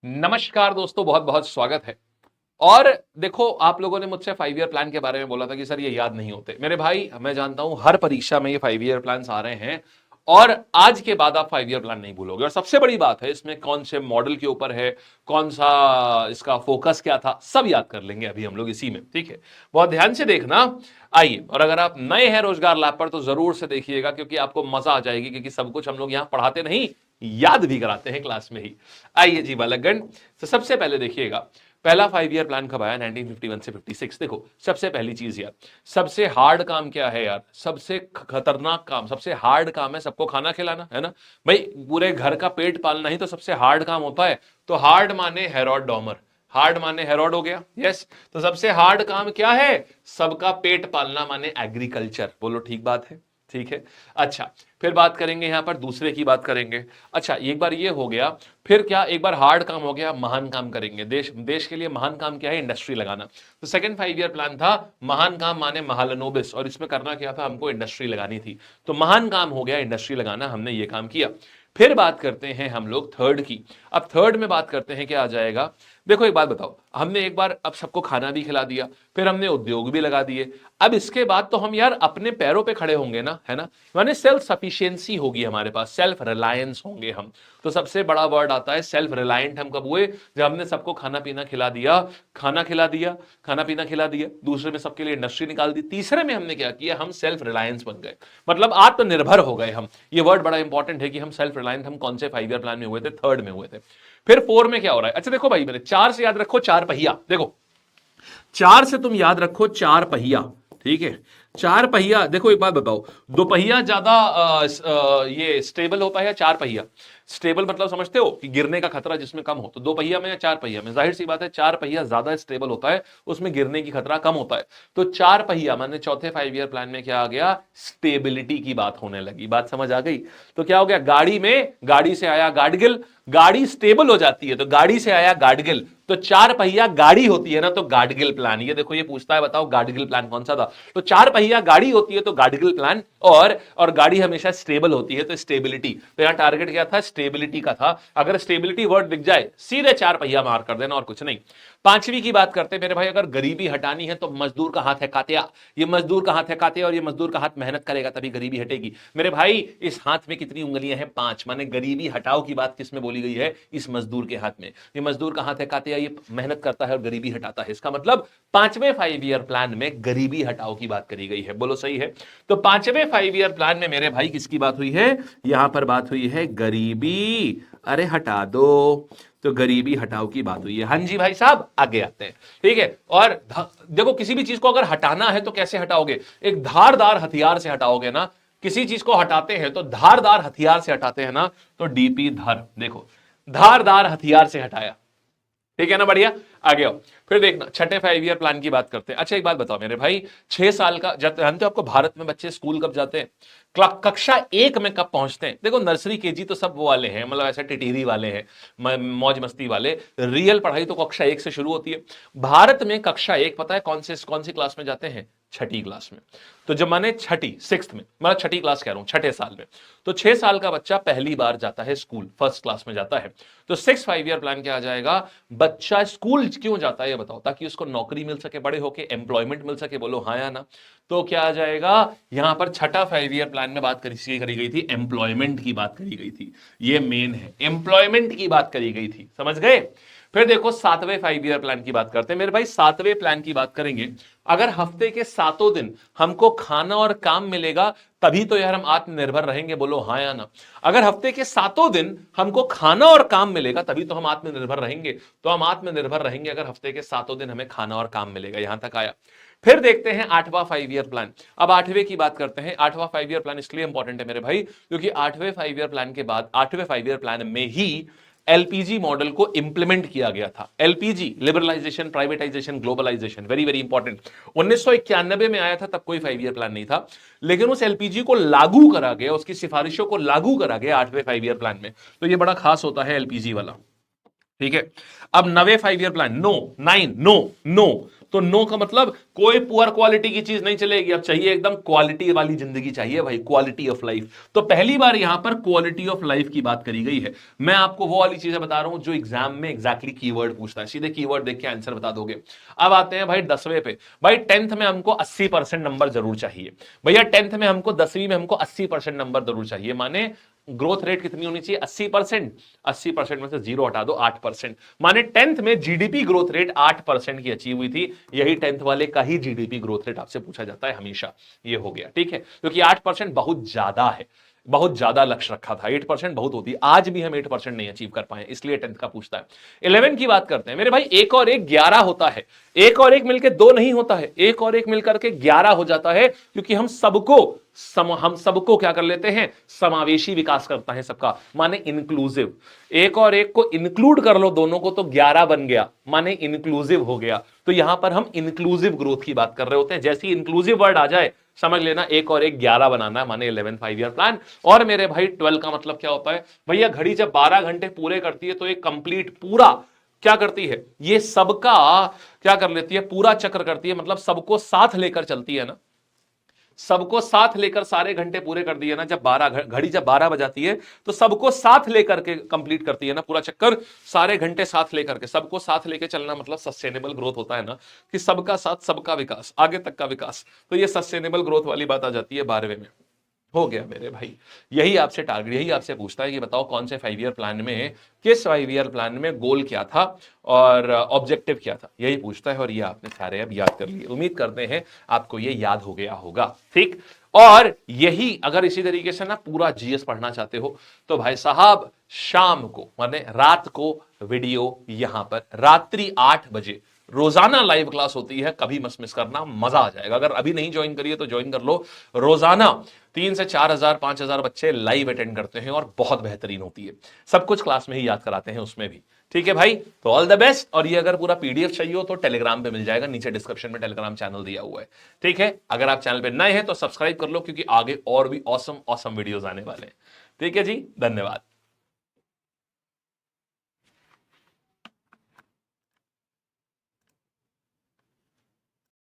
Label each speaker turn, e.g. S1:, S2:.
S1: नमस्कार दोस्तों, बहुत बहुत स्वागत है। और देखो, आप लोगों ने मुझसे 5 ईयर प्लान के बारे में बोला था कि सर ये याद नहीं होते। मेरे भाई, मैं जानता हूं हर परीक्षा में ये 5 ईयर प्लान आ रहे हैं और आज के बाद आप 5 ईयर प्लान नहीं भूलोगे। और सबसे बड़ी बात है, इसमें कौन से मॉडल के ऊपर है, कौन सा इसका फोकस क्या था, सब याद कर लेंगे अभी हम लोग इसी में। ठीक है, बहुत ध्यान से देखना। आइए, और अगर आप नए हैं रोजगार लैब पर तो जरूर से देखिएगा, क्योंकि आपको मजा आ जाएगी, क्योंकि सब कुछ हम लोग यहां पढ़ाते नहीं, याद भी कराते हैं क्लास में ही। आइए जी बालकगण, तो सबसे पहले देखिएगा, पहला 5 ईयर प्लान कब आया? 1951 से 56। देखो, सबसे पहली चीज यार, सबसे हार्ड काम क्या है यार? सबसे खतरनाक काम, सबसे हार्ड काम है सबको खाना खिलाना, है ना भाई? पूरे घर का पेट पालना ही तो सबसे हार्ड काम होता है। तो हार्ड माने हेरोड डॉमर, हार्ड माने हेरोड हो गया। यस, तो सबसे हार्ड काम क्या है? सबका पेट पालना माने एग्रीकल्चर। बोलो ठीक बात है? ठीक है। अच्छा, फिर बात करेंगे यहां पर दूसरे की बात करेंगे। अच्छा, एक बार ये हो गया, फिर क्या? एक बार हार्ड काम हो गया, महान काम करेंगे। देश देश के लिए महान काम क्या है? इंडस्ट्री लगाना। तो सेकंड 5 ईयर प्लान था महान काम माने महालनोबिस, और इसमें करना क्या था? हमको इंडस्ट्री लगानी थी। तो महान काम हो गया इंडस्ट्री लगाना, हमने ये काम किया। फिर बात करते हैं हम लोग थर्ड की। अब थर्ड में बात करते हैं, क्या आ जाएगा? देखो, एक बात बताओ, हमने एक बार अब सबको खाना भी खिला दिया, फिर हमने उद्योग भी लगा दिए। अब इसके बाद तो हम यार अपने पैरों पे खड़े होंगे ना, है ना? माने सेल्फ सफिशिएंसी होगी हमारे पास, सेल्फ रिलायंस होंगे हम। तो सबसे बड़ा वर्ड आता है सेल्फ रिलायंट। हम कब हुए? जब हमने सबको खाना पीना खिला दिया, खाना खिला दिया, खाना पीना खिला दिया। दूसरे में सबके लिए इंडस्ट्री निकाल दी। तीसरे में हमने क्या किया? हम सेल्फ रिलायंस बन गए, मतलब आत्मनिर्भर हो गए हम। ये वर्ड बड़ा इंपॉर्टेंट है कि हम सेल्फ रिलायंस हम कौन से 5 ईयर प्लान में हुए थे? थर्ड में हुए थे। फिर फोर में क्या हो रहा है? अच्छा देखो भाई, मैंने चार से याद रखो, चार पहिया। देखो, चार से तुम याद रखो चार पहिया। ठीक है, चार पहिया। देखो एक बात बताओ, दो पहिया ज्यादा ये स्टेबल होता है या चार पहिया? स्टेबल मतलब समझते हो कि गिरने का खतरा जिसमें कम हो। तो दो पहिया में या चार पहिया में? जाहिर सी बात है चार पहिया ज्यादा स्टेबल होता है, उसमें गिरने की खतरा कम होता है। तो चार पहिया माने चौथे 5 ईयर प्लान में क्या आ गया? स्टेबिलिटी की बात होने लगी। बात समझ आ गई? तो क्या हो गया? गाड़ी में, गाड़ी से आया गाडगिल, गाड़ी स्टेबल हो जाती है तो गाड़ी से आया गाडगिल। तो चार पहिया गाड़ी होती है ना, तो गाडगिल प्लान। ये देखो, ये पूछता है बताओ गाडगिल प्लान कौन सा था? तो चार पहिया गाड़ी होती है तो गाडगिल प्लान, और गाड़ी हमेशा स्टेबल होती है तो स्टेबिलिटी। तो यहां टारगेट क्या था? स्टेबिलिटी का था। अगर स्टेबिलिटी वर्ड दिख जाए, सीधे चार पहिया मार कर देना और कुछ नहीं। पांचवी की बात करते हैं मेरे भाई, अगर गरीबी हटानी है तो मजदूर का हाथ है कातिया। ये मजदूर का हाथ है कातिया, और ये मजदूर का हाथ मेहनत करेगा तभी गरीबी हटेगी। मेरे भाई, इस हाथ में कितनी उंगलियां हैं? पांच। माने गरीबी हटाओ की बात किसमें बोली गई है? इस मजदूर के हाथ में। ये मजदूर का हाथ है कातिया, ये मेहनत करता है और गरीबी हटाता है। इसका मतलब पांचवें 5 ईयर प्लान में गरीबी हटाओ की बात करी गई है। बोलो सही है? तो पांचवें 5 ईयर प्लान में मेरे भाई किसकी बात हुई है? यहां पर बात हुई है गरीबी, अरे हटा दो। तो गरीबी हटाओ की बात हुई है। हाँ जी भाई साहब, आगे आते हैं। ठीक है, और देखो, किसी भी चीज को अगर हटाना है तो कैसे हटाओगे? एक धारदार हथियार से हटाओगे ना। किसी चीज को हटाते हैं तो धारदार हथियार से हटाते हैं ना। तो डीपी धर, देखो, धारदार हथियार से हटाया। ठीक है ना? बढ़िया। आगे आओ, फिर देखना छठे 5 ईयर प्लान की बात करते हैं। अच्छा एक बात बताओ मेरे भाई, 6 साल का, जानते हो आपको भारत में बच्चे स्कूल कब जाते हैं? कक्षा एक में कब पहुंचते हैं? देखो, नर्सरी केजी तो सब वो वाले हैं, मतलब ऐसे टिटीरी वाले हैं, मौज मस्ती वाले। रियल पढ़ाई तो कक्षा एक से शुरू होती है। भारत में कक्षा एक पता है कौन सी क्लास में जाते हैं? छठी क्लास में। तो जब माने छठी, सिक्स्थ में, मतलब छठी क्लास कह रहा हूं, छठे साल में। तो 6 साल का बच्चा पहली बार जाता है स्कूल, फर्स्ट क्लास में जाता है। तो सिक्स 5 ईयर प्लान क्या आ जाएगा? बच्चा स्कूल क्यों जाता है ये बताओ? ताकि उसको नौकरी मिल सके, बड़े होके एम्प्लॉयमेंट मिल सके। बोलो हाँ या ना? तो क्या आ जाएगा? यहां पर छठा 5 ईयर प्लान में बात करी गई थी, एम्प्लॉयमेंट की बात करी गई थी। ये मेन है, एम्प्लॉयमेंट की बात करी गई थी। समझ गए? फिर देखो, सातवें 5 ईयर प्लान की बात करते हैं मेरे भाई। सातवें प्लान की बात करेंगे, अगर हफ्ते के सातों दिन हमको खाना और काम मिलेगा तभी तो यार हम आत्मनिर्भर रहेंगे। बोलो हाँ या ना? अगर हफ्ते के सातों दिन हमको खाना और काम मिलेगा तभी तो हम आत्मनिर्भर रहेंगे। तो हम आत्मनिर्भर रहेंगे अगर हफ्ते के सातों दिन हमें खाना और काम मिलेगा। यहां तक आया। फिर देखते हैं आठवां 5 ईयर प्लान। अब आठवें की बात करते हैं। आठवां 5 ईयर प्लान इसलिए इंपॉर्टेंट है मेरे भाई, क्योंकि आठवें 5 ईयर प्लान के बाद, आठवें 5 ईयर प्लान में ही एलपीजी मॉडल को इंप्लीमेंट किया गया था। LPG, liberalisation, privatisation, globalisation, very very important. 1991 में आया था, तब कोई 5 ईयर प्लान नहीं था, लेकिन उस एलपीजी को लागू करा गया, उसकी सिफारिशों को लागू करा गया आठवें 5 ईयर प्लान में। तो ये बड़ा खास होता है एलपीजी वाला। ठीक है, अब नवे 5 year plan, no, nine, no, no. तो नो का मतलब कोई पुअर क्वालिटी की चीज नहीं चलेगी, अब चाहिए एकदम क्वालिटी वाली जिंदगी चाहिए भाई, क्वालिटी ऑफ लाइफ। तो पहली बार यहां पर क्वालिटी ऑफ लाइफ की बात करी गई है। मैं आपको वो वाली चीजें बता रहा हूं जो एग्जाम में एग्जैक्टली कीवर्ड पूछता है, सीधे कीवर्ड देख के आंसर बता दोगे। अब आते हैं भाई 10वें पे। भाई 10th में हमको 80% नंबर जरूर चाहिए भैया, 10th में हमको 10वीं में हमको 80% नंबर जरूर चाहिए। माने ग्रोथ रेट कितनी होनी चाहिए? 80%। 80% में से जीरो हटा दो, 8%। माने 10th में जीडीपी ग्रोथ रेट 8% की अचीव हुई थी। यही 10th वाले का ही जीडीपी ग्रोथ रेट आपसे पूछा जाता है हमेशा। ये हो गया, ठीक है, क्योंकि 8% बहुत ज्यादा है, बहुत ज्यादा लक्ष्य रखा था। 8% बहुत होती है, आज भी हम 8% नहीं अचीव कर पाए, इसलिए 10th का पूछता है। 11 की बात करते हैं मेरे भाई। 1 और 1 11 होता है, 1 और 1 मिलकर 2 नहीं होता है, 1 और 1 मिलकर के 11 हो जाता है, क्योंकि हम सबको क्या कर लेते हैं? समावेशी विकास करता है सबका, माने इंक्लूसिव। 1 और 1 को इंक्लूड कर लो दोनों को तो 11 बन गया, माने इंक्लूसिव हो गया। तो यहां पर हम इंक्लूसिव ग्रोथ की बात कर रहे होते हैं। जैसे ही इंक्लूसिव वर्ड आ जाए समझ लेना 1 और 1 11 बनाना है, माने 11 5 ईयर प्लान। और मेरे भाई 12 का मतलब क्या होता है भैया? घड़ी जब 12 घंटे पूरे करती है तो एक कंप्लीट पूरा क्या करती है? ये सबका क्या कर लेती है? पूरा चक्र करती है, मतलब सबको साथ लेकर चलती है ना, सबको साथ लेकर सारे घंटे पूरे कर दिए ना। जब 12 घड़ी जब 12 बजाती है तो सबको साथ लेकर के कंप्लीट करती है ना पूरा चक्कर, सारे घंटे साथ लेकर के, सबको साथ लेकर चलना मतलब सस्टेनेबल ग्रोथ होता है ना, कि सबका साथ सबका विकास, आगे तक का विकास। तो ये सस्टेनेबल ग्रोथ वाली बात आ जाती है 12वें में। हो गया मेरे भाई, यही आपसे टारगेट, यही आपसे पूछता है कि बताओ कौन से 5 ईयर प्लान में, किस 5 ईयर प्लान में गोल क्या था और ऑब्जेक्टिव क्या था, यही पूछता है। और ये आपने सारे अब याद कर लिए, उम्मीद करते हैं आपको ये याद हो गया होगा, ठीक। और यही अगर इसी तरीके से ना पूरा जीएस पढ़ना चाहते हो तो भाई साहब शाम को माने रात को वीडियो यहां पर रात्रि 8 बजे रोजाना लाइव क्लास होती है, कभी मत मिस करना, मजा आ जाएगा। अगर अभी नहीं ज्वाइन करिए तो ज्वाइन कर लो। रोजाना 3 से 4 हजार 5 हजार बच्चे लाइव अटेंड करते हैं और बहुत बेहतरीन होती है, सब कुछ क्लास में ही याद कराते हैं उसमें भी, ठीक है भाई। तो ऑल द बेस्ट। और ये अगर पूरा पीडीएफ चाहिए हो तो टेलीग्राम पे मिल जाएगा, नीचे डिस्क्रिप्शन में टेलीग्राम चैनल दिया हुआ है, ठीक है। अगर आप चैनल पे नए हैं तो सब्सक्राइब कर लो, क्योंकि आगे और भी ऑसम वीडियोस आने वाले हैं, ठीक है जी। धन्यवाद।